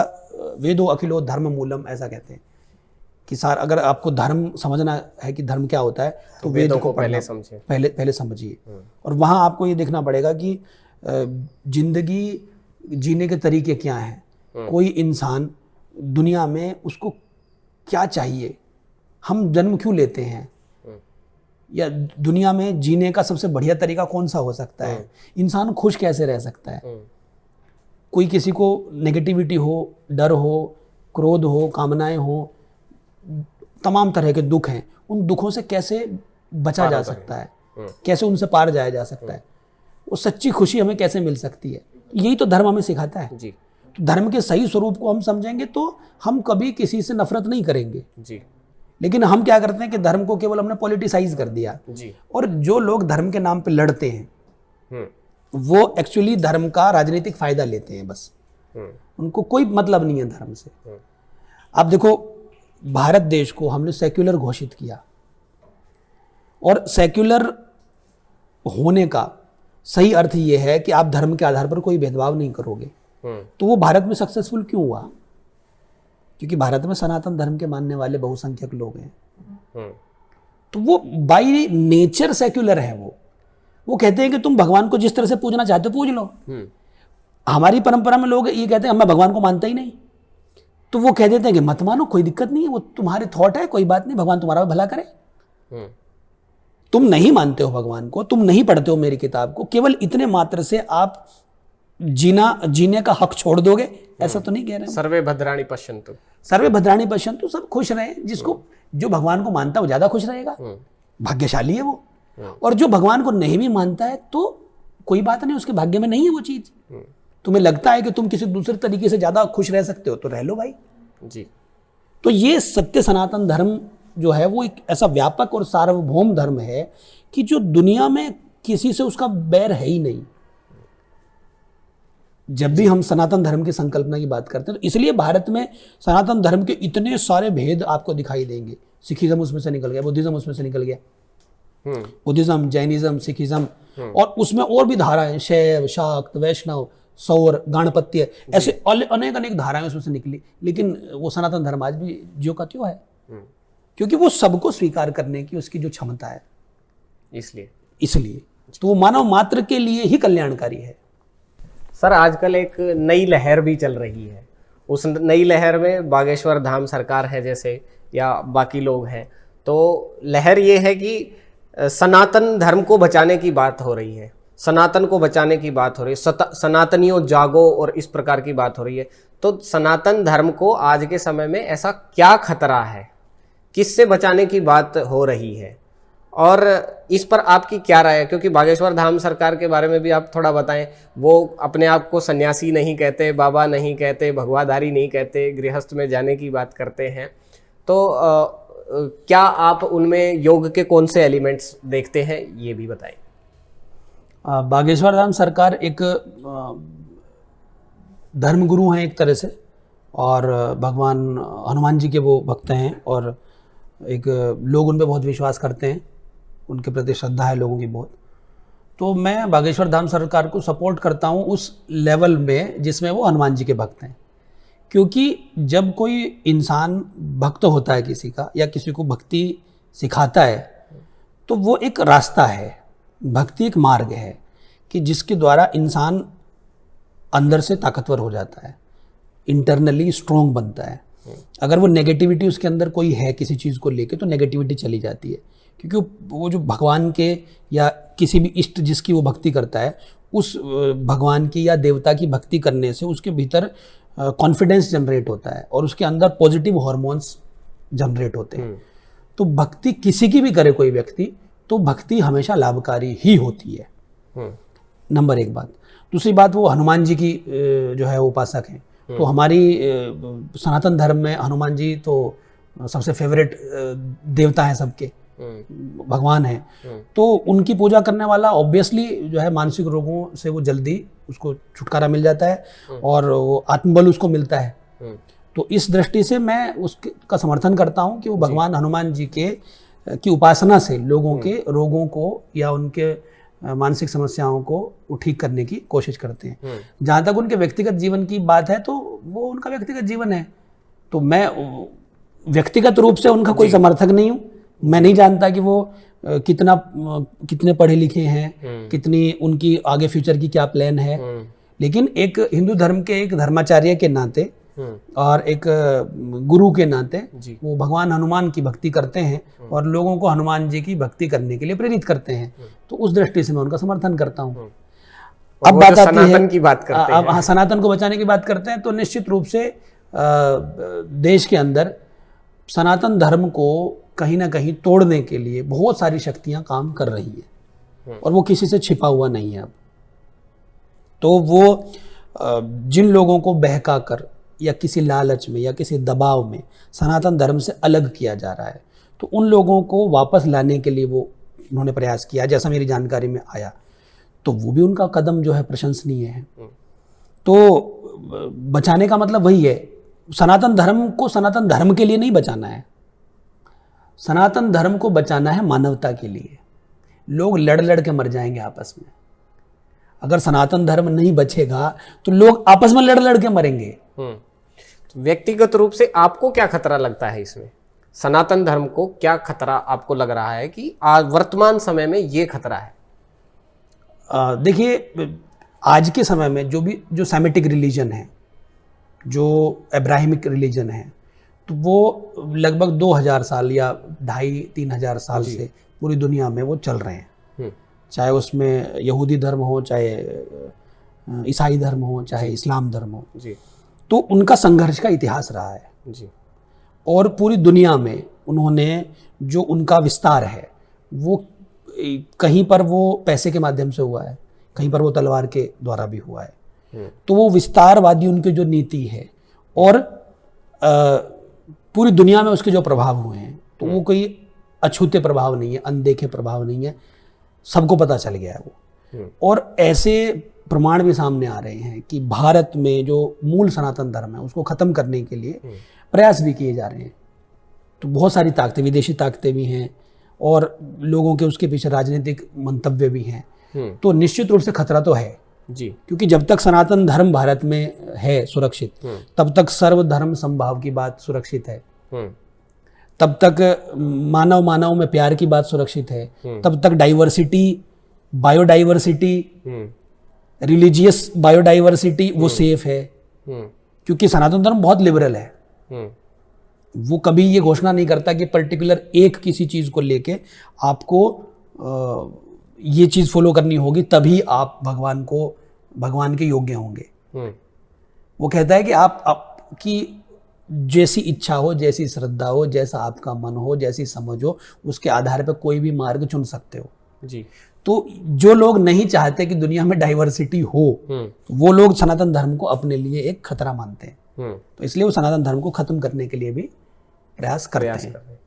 वेदो अखिलो धर्म मूलम ऐसा कहते हैं कि सार अगर आपको धर्म समझना है कि धर्म क्या होता है तो वेद को पहले समझिए, पहले समझिए। और वहाँ आपको ये देखना पड़ेगा कि जिंदगी जीने के तरीके क्या हैं, कोई इंसान दुनिया में उसको क्या चाहिए, हम जन्म क्यों लेते हैं, या दुनिया में जीने का सबसे बढ़िया तरीका कौन सा हो सकता है, इंसान खुश कैसे रह सकता है। कोई किसी को नेगेटिविटी हो, डर हो, क्रोध हो, कामनाएं हो, तमाम तरह के दुख हैं, उन दुखों से कैसे बचा जा सकता है, कैसे उनसे पार जाया जा सकता है, वो सच्ची खुशी हमें कैसे मिल सकती है, यही तो धर्म हमें सिखाता है जी। तो धर्म के सही स्वरूप को हम समझेंगे तो हम कभी किसी से नफरत नहीं करेंगे जी। लेकिन हम क्या करते हैं कि धर्म को केवल हमने पॉलिटिसाइज कर दिया जी। और जो लोग धर्म के नाम पे लड़ते हैं वो एक्चुअली धर्म का राजनीतिक फायदा लेते हैं, बस उनको कोई मतलब नहीं है धर्म से। आप देखो भारत देश को हमने सेक्युलर घोषित किया और सेक्युलर होने का सही अर्थ ये है कि आप धर्म के आधार पर कोई भेदभाव नहीं करोगे। तो वो भारत में सक्सेसफुल क्यों हुआ? क्योंकि भारत में सनातन धर्म के मानने वाले बहुसंख्यक लोग हैं। तो वो बाय नेचर सेक्युलर है। वो कहते हैं कि तुम भगवान को जिस तरह से पूजना चाहते हो पूज लो। हमारी परंपरा में लोग ये कहते हैं मैं भगवान को मानता ही नहीं, तो वो कह देते हैं कि मत मानो, कोई दिक्कत नहीं है, वो तुम्हारे थॉट है, कोई बात नहीं, भगवान तुम्हारा भला करे। तुम नहीं मानते हो भगवान को, तुम नहीं पढ़ते हो मेरी किताब को, केवल इतने मात्र से आप जीने का हक छोड़ दोगे, ऐसा तो नहीं कह रहे। सर्वे भद्राणी पश्यन्तु, सर्वे भद्राणी पश्यन्तु, सब खुश रहे। जिसको जो भगवान को मानता है वो ज्यादा खुश रहेगा, भाग्यशाली है वो। और जो भगवान को नहीं भी मानता है तो कोई बात नहीं, उसके भाग्य में नहीं है वो चीज। तुम्हें लगता है कि तुम किसी दूसरे तरीके से ज्यादा खुश रह सकते हो तो रह लो भाई जी। तो ये सत्य सनातन धर्म जो है वो एक ऐसा व्यापक और सार्वभौम धर्म है कि जो दुनिया में किसी से उसका बैर है ही नहीं। जब भी हम सनातन धर्म की संकल्पना की बात करते हैं तो इसलिए भारत में सनातन धर्म के इतने सारे भेद आपको दिखाई देंगे। सिखिज्म उसमें से निकल गया, बुद्धिज्म उसमें से निकल गया, बुद्धिज्म, जैनिज्म, सिखिज्म, और उसमें और भी धाराएं, शैव, शाक्त, वैष्णव, सौर, गाणपत्य, ऐसे अनेक अनेक धाराएं उसमें से निकली। लेकिन वो सनातन धर्म आज भी ज्यों का त्यों है, क्योंकि वो सबको स्वीकार करने की उसकी जो क्षमता है, इसलिए तो वो मानव मात्र के लिए ही कल्याणकारी है। सर आजकल एक नई लहर भी चल रही है, उस नई लहर में बागेश्वर धाम सरकार है जैसे, या बाकी लोग हैं, तो लहर ये है कि सनातन धर्म को बचाने की बात हो रही है, सनातन को बचाने की बात हो रही है, सनातनियों जागो, और इस प्रकार की बात हो रही है। तो सनातन धर्म को आज के समय में ऐसा क्या खतरा है, किससे बचाने की बात हो रही है, और इस पर आपकी क्या राय है? क्योंकि बागेश्वर धाम सरकार के बारे में भी आप थोड़ा बताएं। वो अपने आप को सन्यासी नहीं कहते, बाबा नहीं कहते, भगवाधारी नहीं कहते, गृहस्थ में जाने की बात करते हैं। तो क्या आप उनमें योग के कौन से एलिमेंट्स देखते हैं, ये भी बताएं। बागेश्वर धाम सरकार एक धर्मगुरु हैं एक तरह से, और भगवान हनुमान जी के वो भक्त हैं, और एक लोग उन पर बहुत विश्वास करते हैं, उनके प्रति श्रद्धा है लोगों की बहुत। तो मैं बागेश्वर धाम सरकार को सपोर्ट करता हूँ उस लेवल में जिसमें वो हनुमान जी के भक्त हैं। क्योंकि जब कोई इंसान भक्त होता है किसी का, या किसी को भक्ति सिखाता है, तो वो एक रास्ता है, भक्ति एक मार्ग है कि जिसके द्वारा इंसान अंदर से ताकतवर हो जाता है, इंटरनली स्ट्रोंग बनता है। अगर वो नेगेटिविटी उसके अंदर कोई है किसी चीज़ को लेके, तो नेगेटिविटी चली जाती है, क्योंकि वो जो भगवान के या किसी भी इष्ट जिसकी वो भक्ति करता है, उस भगवान की या देवता की भक्ति करने से उसके भीतर कॉन्फिडेंस जनरेट होता है और उसके अंदर पॉजिटिव हॉर्मोन्स जनरेट होते हैं। तो भक्ति किसी की भी करे कोई व्यक्ति, तो भक्ति हमेशा लाभकारी ही होती है। नंबर एक बात। दूसरी बात, वो हनुमान जी की जो है उपासक हैं, तो हमारी सनातन धर्म में हनुमान जी तो सबसे फेवरेट देवता हैं, सबके भगवान हैं। तो उनकी पूजा करने वाला ऑब्वियसली जो है मानसिक रोगों से वो जल्दी उसको छुटकारा मिल जाता है और वो आत्मबल उसको मिलता है। तो इस दृष्टि से मैं उसका समर्थन करता हूं कि वो भगवान हनुमान जी की उपासना से लोगों के रोगों को या उनके मानसिक समस्याओं को वो ठीक करने की कोशिश करते हैं। जहाँ तक उनके व्यक्तिगत जीवन की बात है तो वो उनका व्यक्तिगत जीवन है, तो मैं व्यक्तिगत रूप से उनका कोई समर्थक नहीं हूँ। मैं नहीं जानता कि वो कितने पढ़े लिखे हैं, कितनी उनकी आगे फ्यूचर की क्या प्लान है, लेकिन एक हिंदू धर्म के एक धर्माचार्य के नाते और एक गुरु के नाते वो भगवान हनुमान की भक्ति करते हैं और लोगों को हनुमान जी की भक्ति करने के लिए प्रेरित करते हैं, तो उस दृष्टि से मैं उनका समर्थन करता हूँ। अब बात आती है सनातन की बात करते हैं। हाँ, सनातन को बचाने की बात करते हैं तो निश्चित रूप से देश के अंदर सनातन धर्म को कहीं ना कहीं तोड़ने के लिए बहुत सारी शक्तियां काम कर रही हैं और वो किसी से छिपा हुआ नहीं है। अब तो वो जिन लोगों को बहका कर या किसी लालच में या किसी दबाव में सनातन धर्म से अलग किया जा रहा है, तो उन लोगों को वापस लाने के लिए वो उन्होंने प्रयास किया, जैसा मेरी जानकारी में आया, तो वो भी उनका कदम जो है प्रशंसनीय है। तो बचाने का मतलब वही है, सनातन धर्म को सनातन धर्म के लिए नहीं बचाना है, सनातन धर्म को बचाना है मानवता के लिए। लोग लड़ लड़ के मर जाएंगे आपस में, अगर सनातन धर्म नहीं बचेगा तो लोग आपस में लड़ लड़ के मरेंगे। तो व्यक्तिगत रूप से आपको क्या खतरा लगता है इसमें? सनातन धर्म को क्या खतरा आपको लग रहा है कि आज वर्तमान समय में ये खतरा है? देखिए, आज के समय में जो सेमेटिक रिलीजन है, जो अब्राहमिक रिलीजन है, तो वो लगभग 2000 साल या 2500-3000 हजार साल से पूरी दुनिया में वो चल रहे हैं। चाहे उसमें यहूदी धर्म हो, चाहे ईसाई धर्म हो, चाहे इस्लाम धर्म हो जी, तो उनका संघर्ष का इतिहास रहा है जी। और पूरी दुनिया में उन्होंने जो उनका विस्तार है वो कहीं पर वो पैसे के माध्यम से हुआ है, कहीं पर वो तलवार के द्वारा भी हुआ है। तो वो विस्तारवादी उनकी जो नीति है और पूरी दुनिया में उसके जो प्रभाव हुए हैं, तो वो कोई अछूते प्रभाव नहीं है, अनदेखे प्रभाव नहीं है, सबको पता चल गया है वो। और ऐसे प्रमाण भी सामने आ रहे हैं कि भारत में जो मूल सनातन धर्म है उसको खत्म करने के लिए प्रयास भी किए जा रहे हैं। तो बहुत सारी ताकतें, विदेशी ताकतें भी हैं और लोगों के उसके पीछे राजनीतिक मंतव्य भी हैं। तो निश्चित रूप से खतरा तो है जी, क्योंकि जब तक सनातन धर्म भारत में है सुरक्षित, तब तक सर्वधर्म समभाव की बात सुरक्षित है, तब तक मानव में प्यार की बात सुरक्षित है, तब तक डाइवर्सिटी, बायोडाइवर्सिटी, रिलीजियस बायोडाइवर्सिटी वो सेफ है, क्योंकि सनातन धर्म बहुत लिबरल है। वो कभी ये घोषणा नहीं करता कि पर्टिकुलर एक किसी चीज को लेके आपको ये चीज फॉलो करनी होगी तभी आप भगवान के योग्य होंगे। वो कहता है कि आपकी जैसी इच्छा हो, जैसी श्रद्धा हो, जैसा आपका मन हो, जैसी समझ हो, उसके आधार पर कोई भी मार्ग चुन सकते हो जी। तो जो लोग नहीं चाहते कि दुनिया में डाइवर्सिटी हो, वो लोग सनातन धर्म को अपने लिए एक खतरा मानते हैं। तो इसलिए वो सनातन धर्म को खत्म करने के लिए भी प्रयास करते हैं।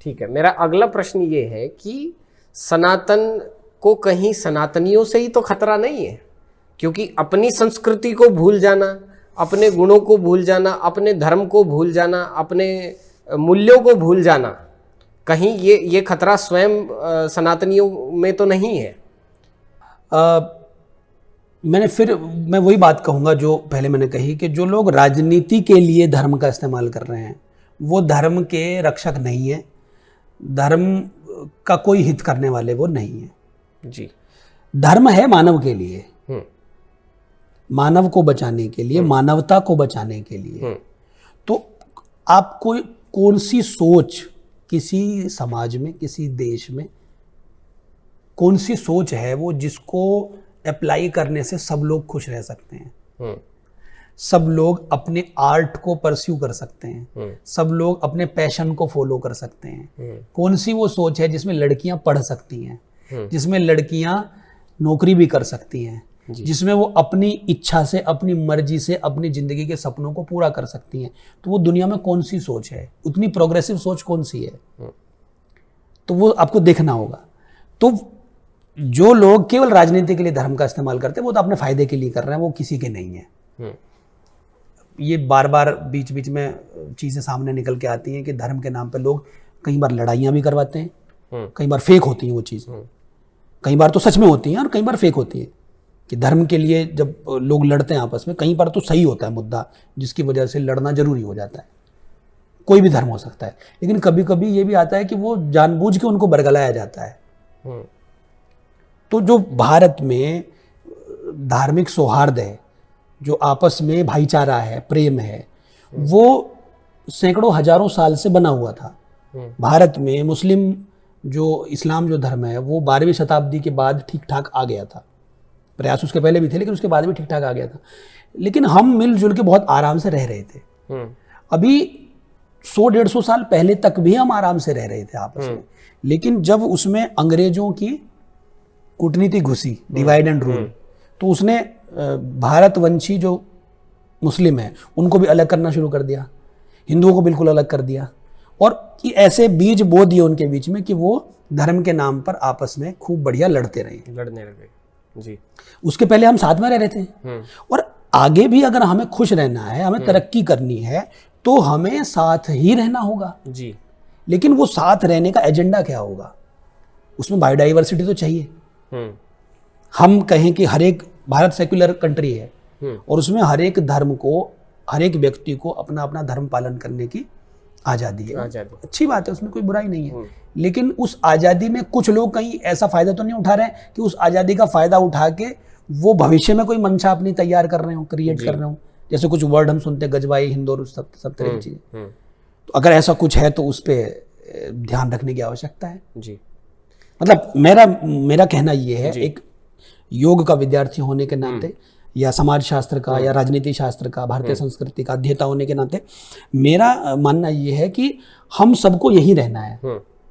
ठीक है, मेरा अगला प्रश्न ये है कि सनातन को कहीं सनातनियों से ही तो खतरा नहीं है? क्योंकि अपनी संस्कृति को भूल जाना, अपने गुणों को भूल जाना, अपने धर्म को भूल जाना, अपने मूल्यों को भूल जाना, कहीं ये खतरा स्वयं सनातनियों में तो नहीं है? मैं वही बात कहूँगा जो पहले मैंने कही कि जो लोग राजनीति के लिए धर्म का इस्तेमाल कर रहे हैं वो धर्म के रक्षक नहीं है, धर्म का कोई हित करने वाले वो नहीं है जी। धर्म है मानव के लिए, मानव को बचाने के लिए, मानवता को बचाने के लिए। तो आप कौन सी सोच किसी समाज में, किसी देश में कौन सी सोच है वो जिसको अप्लाई करने से सब लोग खुश रह सकते हैं, सब लोग अपने आर्ट को परस्यू कर सकते हैं, सब लोग अपने पैशन को फॉलो कर सकते हैं? कौन सी वो सोच है जिसमें लड़कियां पढ़ सकती हैं, जिसमें लड़कियां नौकरी भी कर सकती हैं, जिसमें वो अपनी इच्छा से, अपनी मर्जी से अपनी जिंदगी के सपनों को पूरा कर सकती हैं? तो वो दुनिया में कौन सी सोच है, उतनी प्रोग्रेसिव सोच कौन सी है? तो वो आपको देखना होगा। तो जो लोग केवल राजनीति के लिए धर्म का इस्तेमाल करते हैं वो तो अपने फायदे के लिए कर रहे हैं, वो किसी के नहीं है। ये बार बार बीच बीच में चीजें सामने निकल के आती हैं कि धर्म के नाम पे लोग कई बार लड़ाइयाँ भी करवाते हैं, कई बार फेक होती हैं वो चीज़ें। कई बार तो सच में होती हैं और कई बार फेक होती हैं, कि धर्म के लिए जब लोग लड़ते हैं आपस में, कई बार तो सही होता है मुद्दा जिसकी वजह से लड़ना जरूरी हो जाता है, कोई भी धर्म हो सकता है। लेकिन कभी कभी ये भी आता है कि वो जानबूझ के उनको बरगलाया जाता है। तो जो भारत में धार्मिक सौहार्द है, जो आपस में भाईचारा है, प्रेम है, वो सैकड़ों हजारों साल से बना हुआ था। भारत में मुस्लिम जो इस्लाम जो धर्म है वो 12वीं शताब्दी के बाद ठीक ठाक आ गया था। प्रयास उसके पहले भी थे लेकिन उसके बाद भी ठीक ठाक आ गया था। लेकिन हम मिलजुल के बहुत आराम से रह रहे थे। अभी 100-150 साल पहले तक भी हम आराम से रह रहे थे आपस में। लेकिन जब उसमें अंग्रेजों की कूटनीति घुसी, डिवाइड एंड रूल, तो उसने भारतवंशी जो मुस्लिम है उनको भी अलग करना शुरू कर दिया, हिंदुओं को बिल्कुल अलग कर दिया, और ऐसे बीज बो दिए उनके बीच में कि वो धर्म के नाम पर आपस में खूब बढ़िया लड़ते रहे, लड़ने लगे जी। उसके पहले हम साथ में रह रहे थे। और आगे भी अगर हमें खुश रहना है, हमें तरक्की करनी है, तो हमें साथ ही रहना होगा जी। लेकिन वो साथ रहने का एजेंडा क्या होगा? उसमें बायोडाइवर्सिटी तो चाहिए। हम कहें कि हर एक, भारत सेक्युलर कंट्री है और उसमें हर एक धर्म को, हर एक व्यक्ति को अपना अपना धर्म पालन करने की आज़ादी है। अच्छी बात है, उसमें कोई बुराई नहीं है। लेकिन उस आज़ादी में कुछ लोग कहीं ऐसा फायदा तो नहीं उठा रहे हैं कि उस आज़ादी का फायदा उठा के वो भविष्य में कोई मंशा अपनी तैयार कर रहे हो, क्रिएट कर रहे हो। जैसे कुछ वर्ड हम सुनते हैं, गजबाई, हिंदोर, सब तरह की चीजें। तो अगर ऐसा कुछ है तो उस पर ध्यान रखने की आवश्यकता है जी। मतलब मेरा कहना ये है, एक योग का विद्यार्थी होने के नाते, या समाज शास्त्र का या राजनीति शास्त्र का, भारतीय संस्कृति का अध्येता होने के नाते मेरा मानना ये है कि हम सबको यही रहना है,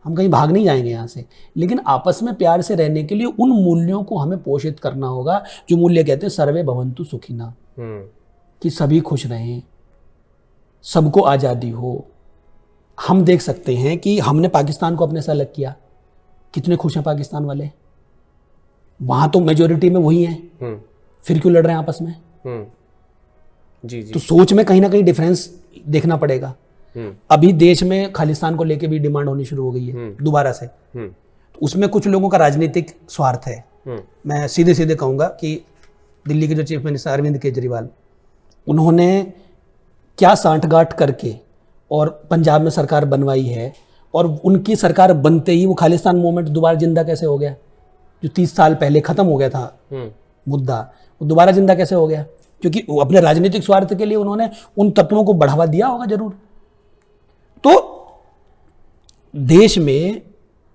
हम कहीं भाग नहीं जाएंगे यहाँ से। लेकिन आपस में प्यार से रहने के लिए उन मूल्यों को हमें पोषित करना होगा जो मूल्य कहते हैं सर्वे भवन्तु सुखिना, कि सभी खुश रहें, सबको आज़ादी हो। हम देख सकते हैं कि हमने पाकिस्तान को अपने से अलग किया, कितने खुश हैं पाकिस्तान वाले, वहां तो मेजोरिटी में वही हैं, फिर क्यों लड़ रहे हैं आपस में? जी जी। तो सोच में कहीं ना कहीं डिफरेंस देखना पड़ेगा। अभी देश में खालिस्तान को लेके भी डिमांड होनी शुरू हो गई है दोबारा से। तो उसमें कुछ लोगों का राजनीतिक स्वार्थ है। मैं सीधे सीधे कहूंगा कि दिल्ली के जो चीफ मिनिस्टर अरविंद केजरीवाल, उन्होंने क्या सांठगांठ करके और पंजाब में सरकार बनवाई है, और उनकी सरकार बनते ही वो खालिस्तान मूवमेंट दोबारा जिंदा कैसे हो गया? जो 30 साल पहले खत्म हो गया था मुद्दा, वो दोबारा जिंदा कैसे हो गया? क्योंकि वो अपने राजनीतिक स्वार्थ के लिए उन्होंने उन तत्वों को बढ़ावा दिया होगा जरूर। तो देश में,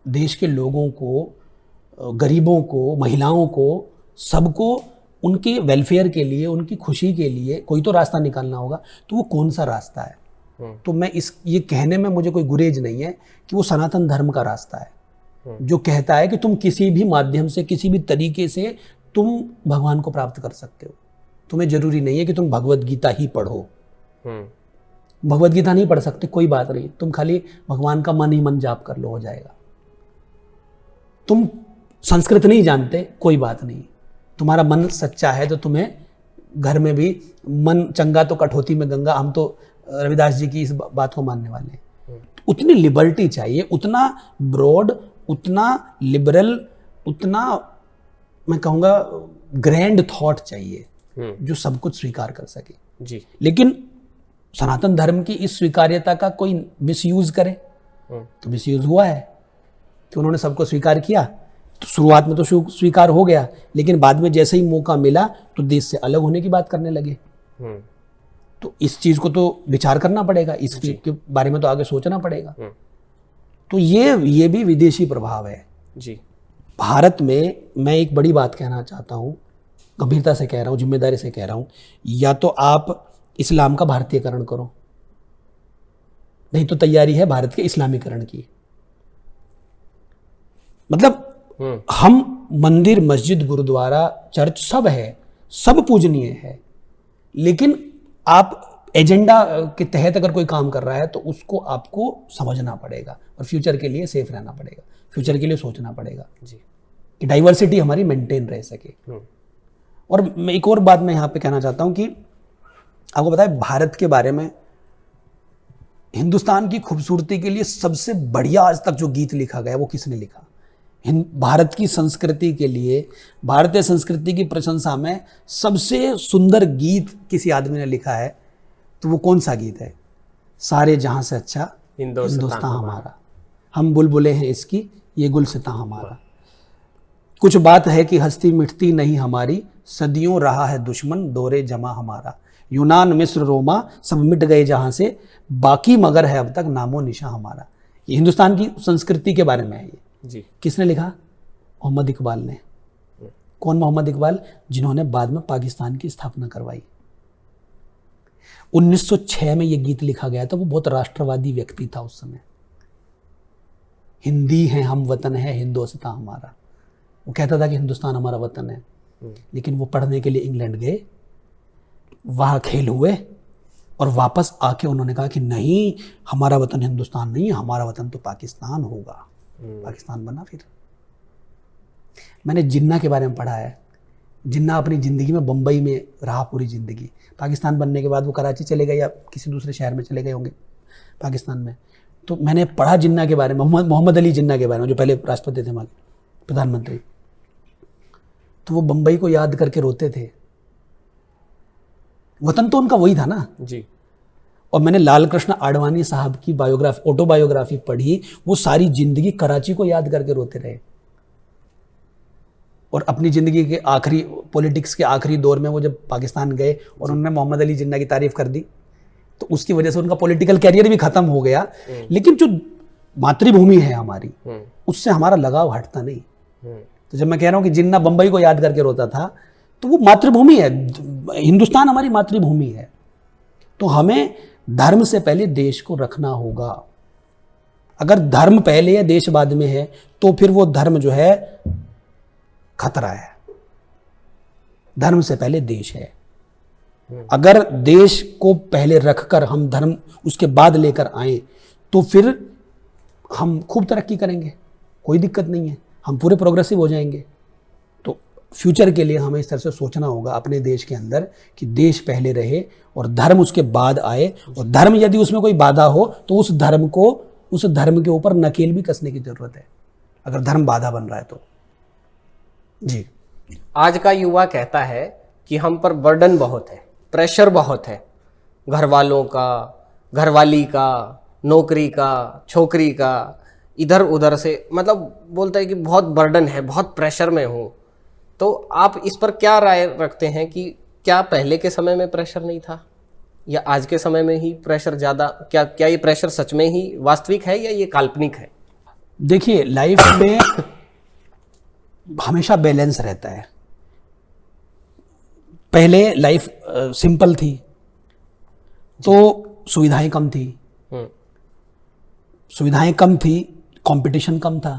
देश के लोगों को, गरीबों को, महिलाओं को, सबको उनके वेलफेयर के लिए, उनकी खुशी के लिए कोई तो रास्ता निकालना होगा। तो वो कौन सा रास्ता है? तो मैं ये कहने में मुझे कोई गुरेज नहीं है कि वो सनातन धर्म का रास्ता है, जो कहता है कि तुम किसी भी माध्यम से, किसी भी तरीके से तुम भगवान को प्राप्त कर सकते हो। तुम्हें जरूरी नहीं है कि तुम भगवत गीता ही पढ़ो। भगवत गीता नहीं पढ़ सकते, कोई बात नहीं, तुम खाली भगवान का मन ही मन जाप कर लो, हो जाएगा। तुम संस्कृत नहीं जानते, कोई बात नहीं, तुम्हारा मन सच्चा है तो तुम्हें घर में भी मन चंगा तो कठौती में गंगा। हम तो रविदास जी की इस बात को मानने वाले हैं। उतनी लिबर्टी चाहिए, उतना ब्रॉड, उतना लिबरल, उतना मैं कहूँगा ग्रैंड थॉट चाहिए जो सब कुछ स्वीकार कर सके जी। लेकिन सनातन धर्म की इस स्वीकार्यता का कोई मिसयूज करे तो मिसयूज हुआ है कि उन्होंने सबको स्वीकार किया, तो शुरुआत में तो स्वीकार हो गया, लेकिन बाद में जैसे ही मौका मिला तो देश से अलग होने की बात करने लगे। तो इस चीज को तो विचार करना पड़ेगा, इसके बारे में तो आगे सोचना पड़ेगा। तो ये भी विदेशी प्रभाव है जी। भारत में मैं एक बड़ी बात कहना चाहता हूँ, गंभीरता से कह रहा हूँ, जिम्मेदारी से कह रहा हूँ, या तो आप इस्लाम का भारतीयकरण करो, नहीं तो तैयारी है भारत के इस्लामीकरण की। मतलब हम मंदिर, मस्जिद, गुरुद्वारा, चर्च सब है, सब पूजनीय है, लेकिन आप एजेंडा के तहत अगर कोई काम कर रहा है तो उसको आपको समझना पड़ेगा और फ्यूचर के लिए सेफ रहना पड़ेगा, फ्यूचर के लिए सोचना पड़ेगा जी, कि डाइवर्सिटी हमारी मेंटेन रह सके। और मैं एक और बात मैं यहाँ पे कहना चाहता हूँ कि आपको पता है भारत के बारे में, हिंदुस्तान की खूबसूरती के लिए सबसे बढ़िया आज तक जो गीत लिखा गया वो किसने लिखा? भारत की संस्कृति के लिए, भारतीय संस्कृति की प्रशंसा में सबसे सुंदर गीत किसी आदमी ने लिखा है तो वो कौन सा गीत है? सारे जहां से अच्छा हिंदुस्तान हमारा, हम बुलबुलें हैं इसकी, ये गुलसितां हमारा। कुछ बात है कि हस्ती मिटती नहीं हमारी, सदियों रहा है दुश्मन दौरे जमा हमारा। यूनान मिस्र रोमा सब मिट गए जहां से, बाकी मगर है अब तक नामो निशा हमारा। ये हिंदुस्तान की संस्कृति के बारे में है। ये जी। किसने लिखा? मोहम्मद इकबाल ने। कौन मोहम्मद इकबाल? जिन्होंने बाद में पाकिस्तान की स्थापना करवाई। 1906 में ये गीत लिखा गया था। वो बहुत राष्ट्रवादी व्यक्ति था उस समय। हिंदी है हम वतन है हिंदुस्तान हमारा। वो कहता था कि हिंदुस्तान हमारा वतन है, लेकिन वो पढ़ने के लिए इंग्लैंड गए, वहां खेल हुए और वापस आके उन्होंने कहा कि नहीं, हमारा वतन हिंदुस्तान नहीं है, हमारा वतन तो पाकिस्तान होगा। पाकिस्तान बना। फिर मैंने जिन्ना के बारे में पढ़ा है। जिन्ना अपनी ज़िंदगी में बम्बई में रहा पूरी ज़िंदगी। पाकिस्तान बनने के बाद वो कराची चले गए या किसी दूसरे शहर में चले गए होंगे पाकिस्तान में। तो मैंने पढ़ा जिन्ना के बारे में, मोहम्मद अली जिन्ना के बारे में, जो पहले राष्ट्रपति थे वहाँ के, प्रधानमंत्री। तो वो बम्बई को याद करके रोते थे। वतन तो उनका वही था ना जी। और मैंने लाल कृष्ण आडवाणी साहब की बायोग्राफी, ऑटोबायोग्राफी पढ़ी। वो सारी जिंदगी कराची को याद करके रोते रहे और अपनी ज़िंदगी के आखिरी, पॉलिटिक्स के आखिरी दौर में वो जब पाकिस्तान गए और उन्होंने मोहम्मद अली जिन्ना की तारीफ कर दी, तो उसकी वजह से उनका पॉलिटिकल कैरियर भी खत्म हो गया। लेकिन जो मातृभूमि है हमारी, उससे हमारा लगाव हटता नहीं। तो जब मैं कह रहा हूँ कि जिन्ना बम्बई को याद करके रोता था, तो वो मातृभूमि है। हिंदुस्तान हमारी मातृभूमि है। तो हमें धर्म से पहले देश को रखना होगा। अगर धर्म पहले या देश बाद में है, तो फिर वो धर्म जो है खतरा है। धर्म से पहले देश है। अगर देश को पहले रखकर हम धर्म उसके बाद लेकर आए, तो फिर हम खूब तरक्की करेंगे, कोई दिक्कत नहीं है, हम पूरे प्रोग्रेसिव हो जाएंगे। तो फ्यूचर के लिए हमें इस तरह से सोचना होगा अपने देश के अंदर कि देश पहले रहे और धर्म उसके बाद आए। और धर्म यदि उसमें कोई बाधा हो तो उस धर्म के ऊपर नकेल भी कसने की जरूरत है, अगर धर्म बाधा बन रहा है तो। जी। आज का युवा कहता है कि हम पर बर्डन बहुत है, प्रेशर बहुत है, घर वालों का, घरवाली का, नौकरी का, छोकरी का, इधर उधर से, मतलब बोलता है कि बहुत बर्डन है, बहुत प्रेशर में हूँ। तो आप इस पर क्या राय रखते हैं कि क्या पहले के समय में प्रेशर नहीं था या आज के समय में ही प्रेशर ज़्यादा? क्या ये प्रेशर सच में ही वास्तविक है या ये काल्पनिक है? देखिए, लाइफ में हमेशा बैलेंस रहता है। पहले लाइफ सिंपल थी तो सुविधाएं कम थी, कंपटीशन कम था,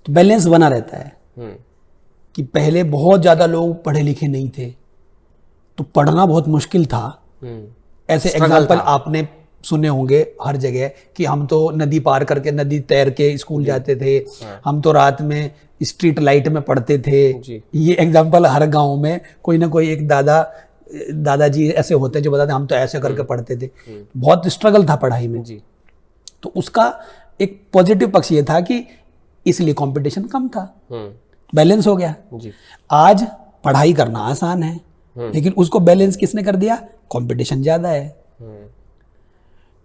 तो बैलेंस बना रहता है। कि पहले बहुत ज़्यादा लोग पढ़े लिखे नहीं थे तो पढ़ना बहुत मुश्किल था। ऐसे एग्जाम्पल आपने सुने होंगे हर जगह कि हम तो नदी पार करके, नदी तैर के स्कूल जाते थे, हम तो रात में स्ट्रीट लाइट में पढ़ते थे। ये एग्जाम्पल हर गांव में कोई ना कोई एक दादाजी ऐसे होते हैं जो बताते हैं हम तो ऐसे करके पढ़ते थे। बहुत स्ट्रगल था पढ़ाई में। तो उसका एक पॉजिटिव पक्ष ये था कि इसलिए कंपटीशन कम था, बैलेंस हो गया। आज पढ़ाई करना आसान है, लेकिन उसको बैलेंस किसने कर दिया? कंपटीशन ज्यादा है।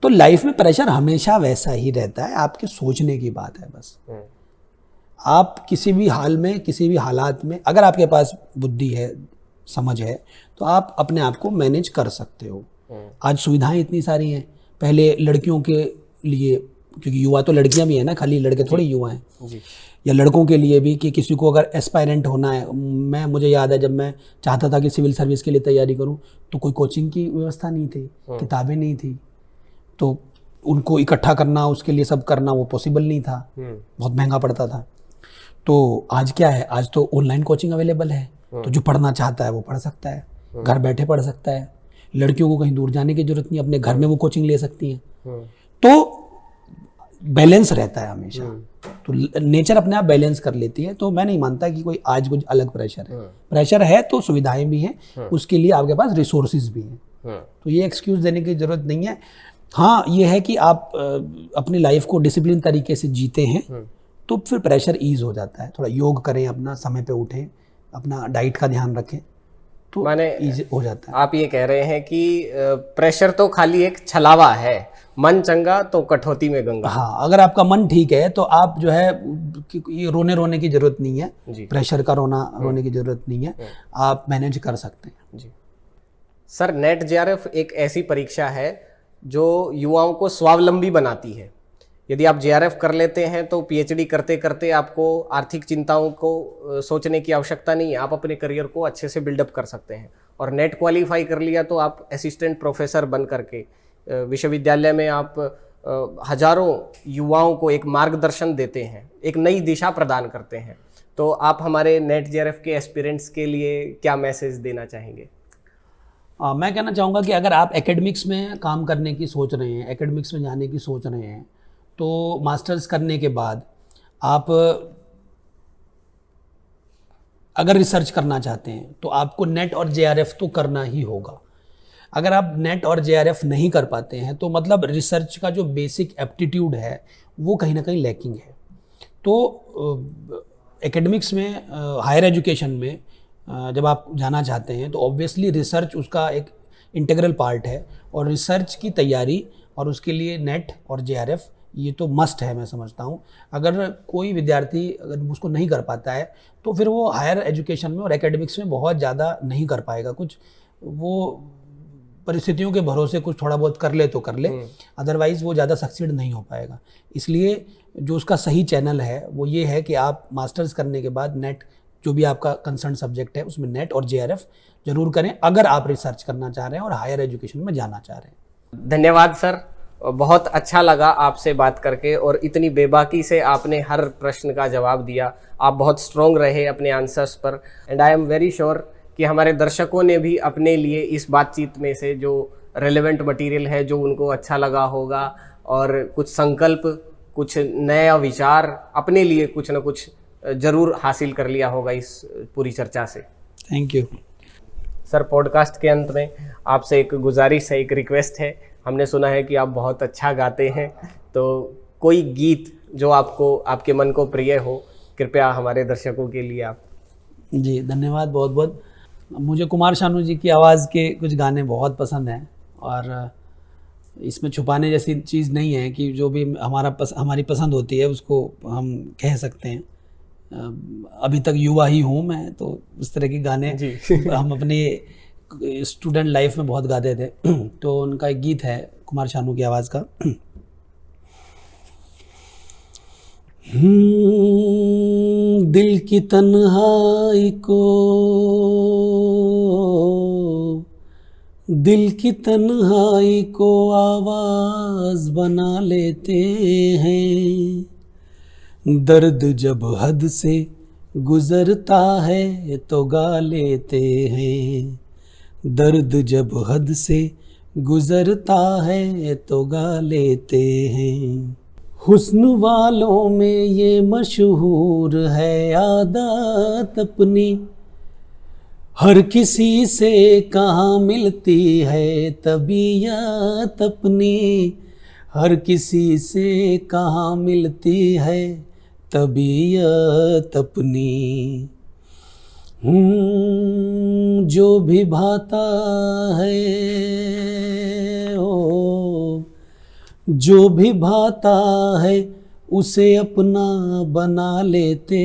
तो लाइफ में प्रेशर हमेशा वैसा ही रहता है, आपके सोचने की बात है बस। आप किसी भी हाल में, किसी भी हालात में, अगर आपके पास बुद्धि है, समझ है, तो आप अपने आप को मैनेज कर सकते हो। आज सुविधाएं इतनी सारी हैं। पहले लड़कियों के लिए, क्योंकि युवा तो लड़कियां भी हैं ना, खाली लड़के थोड़ी युवा हैं, या लड़कों के लिए भी कि किसी को अगर एस्पायरेंट होना है। मुझे याद है जब मैं चाहता था कि सिविल सर्विस के लिए तैयारी करूं, तो कोई कोचिंग की व्यवस्था नहीं थी, किताबें नहीं थी, तो उनको इकट्ठा करना, उसके लिए सब करना वो पॉसिबल नहीं था, बहुत महंगा पड़ता था। तो आज क्या है? आज तो ऑनलाइन कोचिंग अवेलेबल है, तो जो पढ़ना चाहता है वो पढ़ सकता है, घर बैठे पढ़ सकता है। लड़कियों को कहीं दूर जाने की जरूरत नहीं, अपने घर में वो कोचिंग ले सकती हैं। तो बैलेंस रहता है हमेशा। तो नेचर अपने आप बैलेंस कर लेती है। तो मैं नहीं मानता कि कोई आज कुछ अलग प्रेशर है। प्रेशर है तो सुविधाएं भी हैं, उसके लिए आपके पास रिसोर्सेज भी हैं। तो ये एक्सक्यूज देने की जरूरत नहीं है। हाँ, ये है कि आप अपनी लाइफ को डिसिप्लिन तरीके से जीते हैं तो फिर प्रेशर ईज हो जाता है। थोड़ा योग करें, अपना समय पे उठें, अपना डाइट का ध्यान रखें, तो माने ईज हो जाता है। आप ये कह रहे हैं कि प्रेशर तो खाली एक छलावा है, मन चंगा तो कठौती में गंगा। हाँ, अगर आपका मन ठीक है तो आप जो है ये रोने की जरूरत नहीं है जी। प्रेशर का रोने की जरूरत नहीं है, आप मैनेज कर सकते हैं। जी सर, नेट जेआरएफ एक ऐसी परीक्षा है जो युवाओं को स्वावलंबी बनाती है। यदि आप जेआरएफ कर लेते हैं तो पीएचडी करते करते आपको आर्थिक चिंताओं को सोचने की आवश्यकता नहीं है, आप अपने करियर को अच्छे से बिल्डअप कर सकते हैं। और नेट क्वालिफाई कर लिया तो आप असिस्टेंट प्रोफेसर बन करके विश्वविद्यालय में आप हजारों युवाओं को एक मार्गदर्शन देते हैं, एक नई दिशा प्रदान करते हैं। तो आप हमारे नेट जेआरएफ के एस्पिरेंट्स के लिए क्या मैसेज देना चाहेंगे? मैं कहना चाहूँगा कि अगर आप एकेडमिक्स में काम करने की सोच रहे हैं, एकेडमिक्स में जाने की सोच रहे हैं, तो मास्टर्स करने के बाद आप अगर रिसर्च करना चाहते हैं तो आपको नेट और जेआरएफ तो करना ही होगा। अगर आप नेट और जेआरएफ नहीं कर पाते हैं तो मतलब रिसर्च का जो बेसिक एप्टीट्यूड है वो कहीं ना कहीं लैकिंग है। तो एकेडमिक्स में, हायर एजुकेशन में जब आप जाना चाहते हैं तो ऑब्वियसली रिसर्च उसका एक इंटीग्रल पार्ट है, और रिसर्च की तैयारी और उसके लिए नेट और जेआरएफ ये तो मस्ट है, मैं समझता हूँ। अगर कोई विद्यार्थी अगर उसको नहीं कर पाता है तो फिर वो हायर एजुकेशन में और एकेडमिक्स में बहुत ज़्यादा नहीं कर पाएगा कुछ। वो परिस्थितियों के भरोसे कुछ थोड़ा बहुत कर ले तो कर ले, अदरवाइज़ वो ज़्यादा सक्सीड नहीं हो पाएगा। इसलिए जो उसका सही चैनल है वो ये है कि आप मास्टर्स करने के बाद नेट, जो भी आपका कंसर्न सब्जेक्ट है उसमें नेट और जेआरएफ जरूर करें, अगर आप रिसर्च करना चाह रहे हैं और हायर एजुकेशन में जाना चाह रहे हैं। धन्यवाद सर, बहुत अच्छा लगा आपसे बात करके, और इतनी बेबाकी से आपने हर प्रश्न का जवाब दिया। आप बहुत स्ट्रॉन्ग रहे अपने आंसर्स पर, and I am very sure कि हमारे दर्शकों ने भी अपने लिए इस बातचीत में से जो रेलेवेंट मटेरियल है जो उनको अच्छा लगा होगा, और कुछ संकल्प, कुछ नया विचार अपने लिए कुछ ना कुछ जरूर हासिल कर लिया होगा इस पूरी चर्चा से। Thank you sir. पॉडकास्ट के अंत में आपसे एक गुजारिश है, एक रिक्वेस्ट है। हमने सुना है कि आप बहुत अच्छा गाते हैं, तो कोई गीत जो आपको, आपके मन को प्रिय हो, कृपया हमारे दर्शकों के लिए आप। जी धन्यवाद बहुत बहुत। मुझे कुमार शानू जी की आवाज़ के कुछ गाने बहुत पसंद हैं, और इसमें छुपाने जैसी चीज़ नहीं है कि जो भी हमारी पसंद होती है उसको हम कह सकते हैं। अभी तक युवा ही हूँ मैं, तो उस तरह के गाने हम अपनी स्टूडेंट लाइफ में बहुत गाते थे। तो उनका एक गीत है कुमार शानू की आवाज़ का, दिल की तन्हाई को, दिल की तन्हाई को आवाज़ बना लेते हैं, दर्द जब हद से गुजरता है तो गा लेते हैं, दर्द जब हद से गुजरता है तो गा लेते हैं। हुस्न वालों में ये मशहूर है आदत अपनी, हर किसी से कहाँ मिलती है तबीयत अपनी, हर किसी से कहाँ मिलती है तबीयत अपनी। जो भी भाता है, ओ जो भी भाता है उसे अपना बना लेते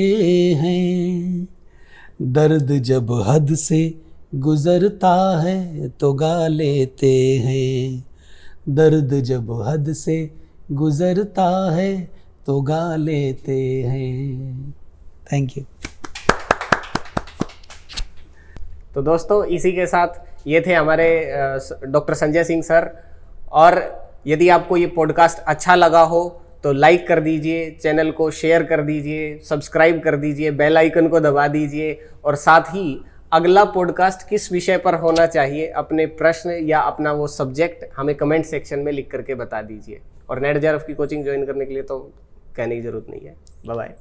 हैं, दर्द जब हद से गुजरता है तो गा लेते हैं, दर्द जब हद से गुजरता है तो गा लेते हैं। Thank you. तो दोस्तों, इसी के साथ ये थे हमारे डॉक्टर संजय सिंह सर। और यदि आपको ये पॉडकास्ट अच्छा लगा हो तो लाइक कर दीजिए, चैनल को शेयर कर दीजिए, सब्सक्राइब कर दीजिए, बेल आइकन को दबा दीजिए, और साथ ही अगला पॉडकास्ट किस विषय पर होना चाहिए, अपने प्रश्न या अपना वो सब्जेक्ट हमें कमेंट सेक्शन में लिख करके बता दीजिए। और नेट जेआरएफ की कोचिंग ज्वाइन करने के लिए तो कहने की जरूरत नहीं है। Bye bye.